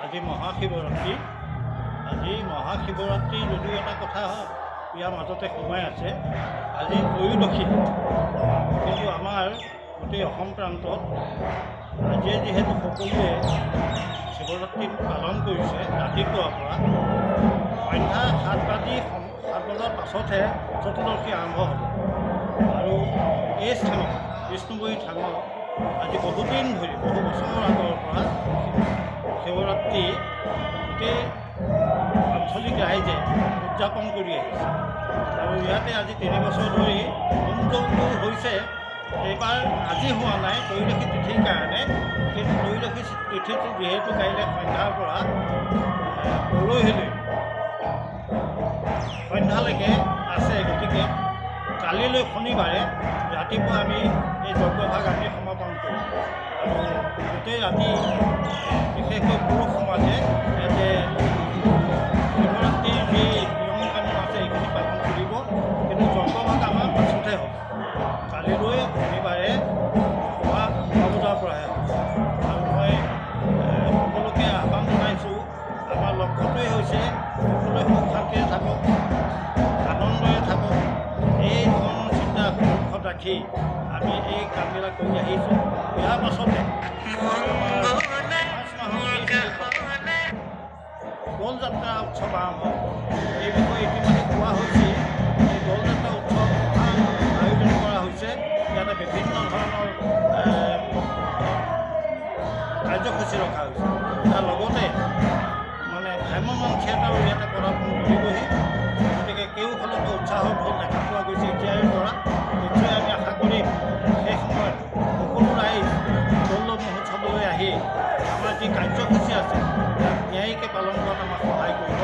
আজি মহাশিৱৰাত্ৰি। আজি মহাশিৱৰাত্ৰি যদিও এটা কথা ইয়াৰ মাজতে সোমাই আছে, আজি ত্ৰয়োদশী, কিন্তু আমাৰ গোটেই অসম প্ৰান্তত আজিয়ে যিহেতু সকলোৱে শিৱৰাত্ৰি পালন কৰিছে, ৰাতিপুৱাৰ পৰা সন্ধ্যা 7 বজাৰ পাছতহে চতুৰ্দশী আৰম্ভ হ'ব। আৰু এই স্থানত বিষ্ণুপুৰী থানত আজি বহুদিন ধৰি বহু বছৰৰ আগৰ পৰা শিৱৰাত্ৰি গোটেই আঞ্চলিক ৰাইজে উদযাপন কৰি আহিছে। আৰু ইয়াতে আজি 3 বছৰ ধৰি হোমযজ্ঞ হৈছে। এইবাৰ আজি হোৱা নাই ত্ৰয়োদশী তিথিৰ কাৰণে, কিন্তু ত্ৰয়োদশী তিথিটো যিহেতু কাইলৈ সন্ধ্যাৰ পৰা পৰহিলৈ সন্ধ্যালৈকে আছে, গতিকে কালিলৈ শনিবাৰে ৰাতিপুৱা আমি এই যজ্ঞভাগ আমি সমাপন কৰিম। আৰু গোটেই ৰাতি বিশেষকৈ পুৰুষ সমাজে ইয়াতে শিৱৰাত্ৰিৰ যি নিয়ম কানুন আছে এইখিনি পালন কৰিব, কিন্তু যজ্ঞভাগ আমাৰ পাছতহে হ'ব। কালিলৈ শনিবাৰে পুৱা 9 বজাৰ পৰাহে হ'ব। আৰু মই সকলোকে আহ্বান জনাইছোঁ, আমাৰ লক্ষ্যটোৱেই হৈছে সকলোৱে সুখ শান্তিৰে থাকক, আনন্দৰে থাকক। এই ধৰণৰ চিন্তা লক্ষ্যত ৰাখি আমি এই কামবিলাক কৰি আহিছোঁ। ইয়াৰ পাছতে দৌলযাত্ৰা উৎসৱ আৰম্ভ। এই বিষয়ে ইতিমধ্যে কোৱা হৈছে। এই দৌলযাত্ৰা উৎসৱ আয়োজন কৰা হৈছে। ইয়াতে বিভিন্ন ধৰণৰ কাৰ্যসূচী ৰখা হৈছে। তাৰ লগতে মানে ভ্ৰাম্যমাণ থিয়েটাৰো ইয়াতে প্ৰদৰ্শন কৰিবহি। গতিকে কেওফালৰ পৰা উৎসাহৰ ঢৌ দেখা পোৱা গৈছে এতিয়াৰে পৰা। নিশ্চয় আমি আশা কৰিম সেই সময়ত সকলো ৰাইজ দৌল মহোৎসৱলৈ আহি আমাৰ যি কাৰ্যসূচী আছে তাক ন্যায়িকে পালন কৰাত আমাক সহায় কৰিব।